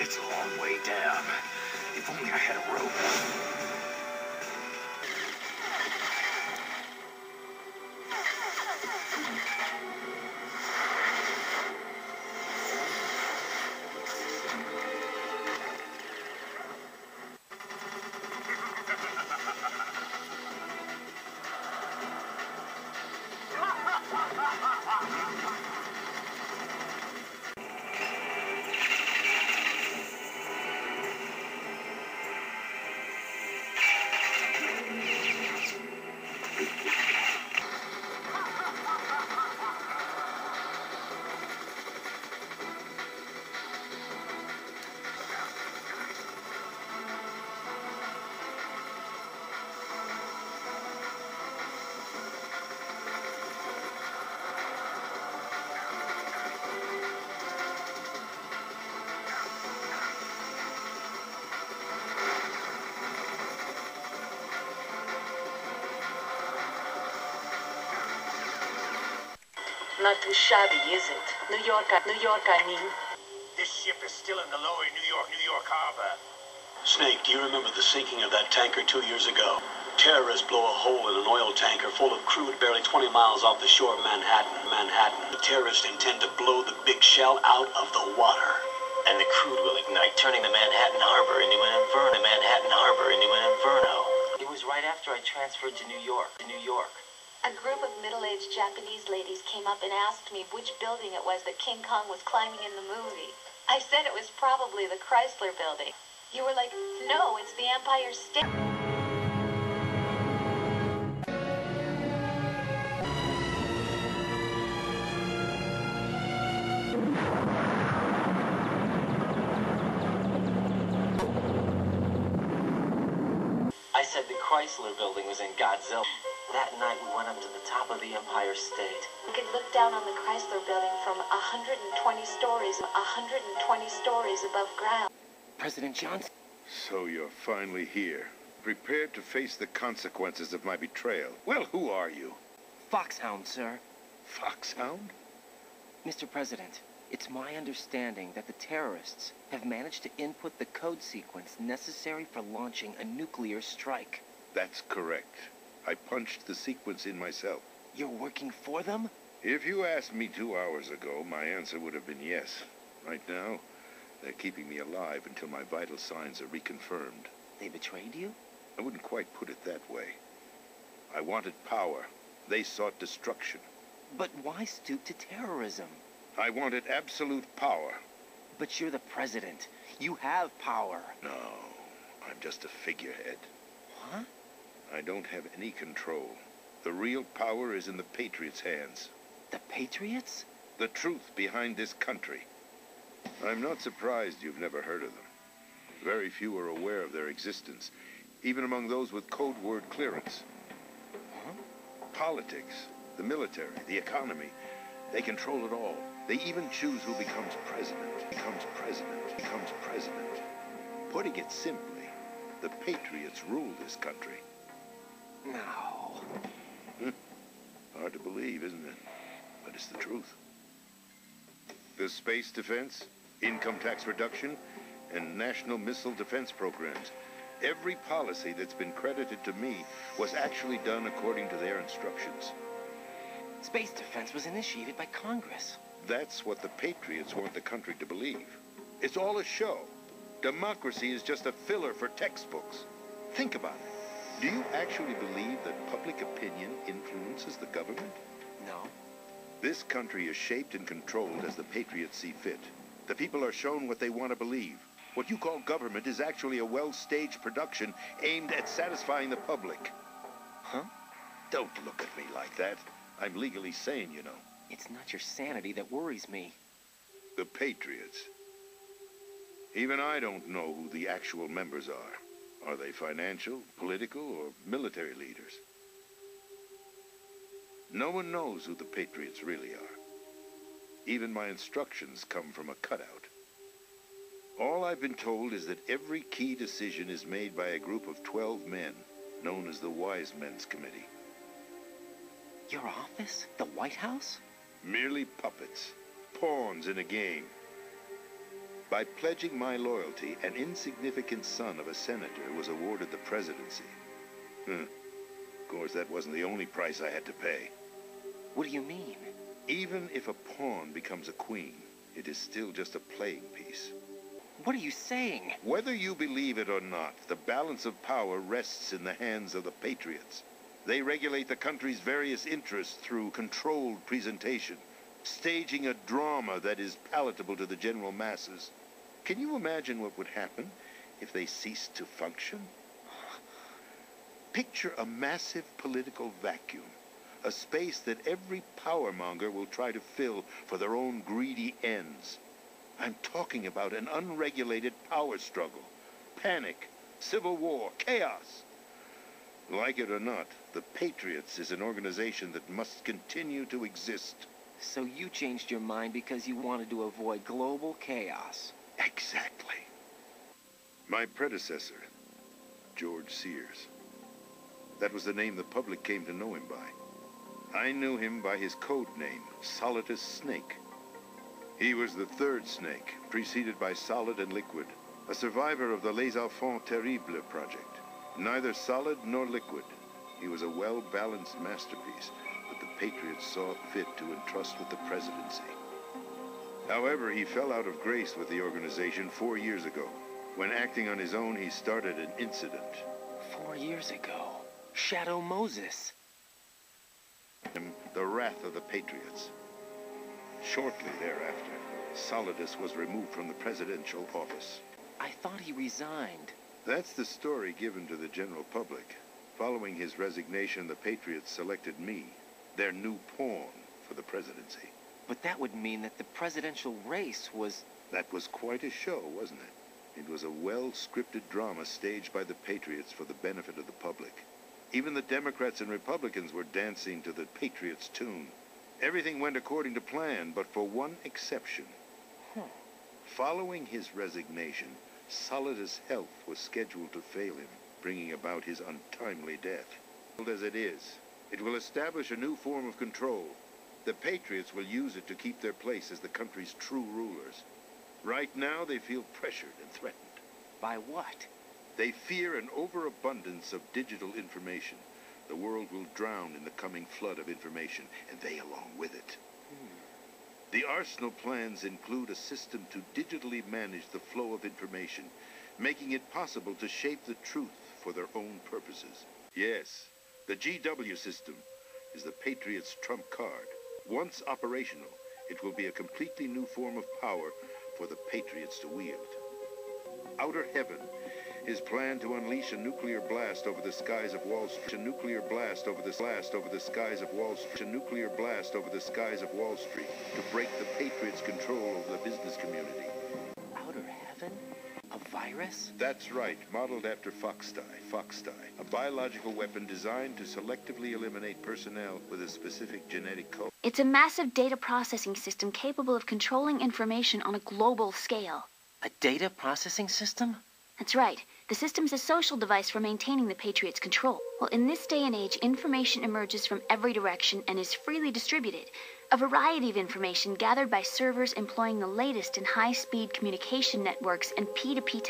It's a long way down. If only I had a rope. Not too shabby, is it? New York, I mean. This ship is still in the lower New York harbor. Snake, do you remember the sinking of that tanker 2 years ago? Terrorists blow a hole in an oil tanker full of crude barely 20 miles off the shore of Manhattan. The terrorists intend to blow the big shell out of the water. And the crude will ignite, turning the Manhattan Harbor into an inferno. It was right after I transferred to New York. A group of middle-aged Japanese ladies came up and asked me which building it was that King Kong was climbing in the movie. I said it was probably the Chrysler Building. You were like, no, it's the Empire State. I said the Chrysler Building was in Godzilla. That night we went up to the top of the Empire State. You could look down on the Chrysler Building from 120 stories above ground. President Johnson. So you're finally here, prepared to face the consequences of my betrayal. Well, who are you? Foxhound, sir. Foxhound? Mr. President, it's my understanding that the terrorists have managed to input the code sequence necessary for launching a nuclear strike. That's correct. I punched the sequence in myself. You're working for them? If you asked me 2 hours ago, my answer would have been yes. Right now, they're keeping me alive until my vital signs are reconfirmed. They betrayed you? I wouldn't quite put it that way. I wanted power. They sought destruction. But why stoop to terrorism? I wanted absolute power. But you're the president. You have power. No, I'm just a figurehead. Huh? I don't have any control. The real power is in the Patriots' hands. The Patriots? The truth behind this country. I'm not surprised you've never heard of them. Very few are aware of their existence, even among those with code word clearance. Huh? Politics, the military, the economy, they control it all. They even choose who becomes president. Putting it simply, the Patriots rule this country. No. Hard to believe, isn't it? But it's the truth. The space defense, income tax reduction, and national missile defense programs. Every policy that's been credited to me was actually done according to their instructions. Space defense was initiated by Congress. That's what the Patriots want the country to believe. It's all a show. Democracy is just a filler for textbooks. Think about it. Do you actually believe that public opinion influences the government? No. This country is shaped and controlled as the Patriots see fit. The people are shown what they want to believe. What you call government is actually a well-staged production aimed at satisfying the public. Huh? Don't look at me like that. I'm legally sane, you know. It's not your sanity that worries me. The Patriots. Even I don't know who the actual members are. Are they financial, political, or military leaders? No one knows who the Patriots really are. Even my instructions come from a cutout. All I've been told is that every key decision is made by a group of 12 men, known as the Wise Men's Committee. Your office? The White House? Merely puppets, pawns in a game. By pledging my loyalty, an insignificant son of a senator was awarded the presidency. Of course, that wasn't the only price I had to pay. What do you mean? Even if a pawn becomes a queen, it is still just a playing piece. What are you saying? Whether you believe it or not, the balance of power rests in the hands of the Patriots. They regulate the country's various interests through controlled presentation, staging a drama that is palatable to the general masses. Can you imagine what would happen if they ceased to function? Picture a massive political vacuum, a space that every powermonger will try to fill for their own greedy ends. I'm talking about an unregulated power struggle, panic, civil war, chaos. Like it or not, the Patriots is an organization that must continue to exist. So you changed your mind because you wanted to avoid global chaos. Exactly. My predecessor, George Sears. That was the name the public came to know him by. I knew him by his code name, Solidus Snake. He was the third snake, preceded by Solid and Liquid, a survivor of the Les Enfants Terribles project. Neither solid nor liquid, he was a well-balanced masterpiece that the Patriots saw fit to entrust with the presidency. However, he fell out of grace with the organization 4 years ago. When acting on his own, he started an incident. 4 years ago. Shadow Moses. The wrath of the Patriots. Shortly thereafter, Solidus was removed from the presidential office. I thought he resigned. That's the story given to the general public. Following his resignation, the Patriots selected me, their new pawn, for the presidency. But that would mean that the presidential race was... That was quite a show, wasn't it? It was a well-scripted drama staged by the Patriots for the benefit of the public. Even the Democrats and Republicans were dancing to the Patriots' tune. Everything went according to plan, but for one exception. Following his resignation, Solidus' health was scheduled to fail him, bringing about his untimely death. As it is, it will establish a new form of control. The Patriots will use it to keep their place as the country's true rulers. Right now, they feel pressured and threatened. By what? They fear an overabundance of digital information. The world will drown in the coming flood of information, and they along with it. The arsenal plans include a system to digitally manage the flow of information, making it possible to shape the truth for their own purposes. Yes, the GW system is the Patriots' trump card. Once operational, it will be a completely new form of power for the Patriots to wield. Outer Heaven is planned to unleash a nuclear blast over the skies of Wall Street. A nuclear blast over the skies of Wall Street. A nuclear blast over the skies of Wall Street to break the Patriots' control over the business community. Outer Heaven? A virus? That's right, modeled after Foxdie, a biological weapon designed to selectively eliminate personnel with a specific genetic code. It's a massive data processing system capable of controlling information on a global scale. A data processing system? That's right. The system's a social device for maintaining the Patriots' control. Well, in this day and age, information emerges from every direction and is freely distributed. A variety of information gathered by servers employing the latest in high-speed communication networks and P2P technology.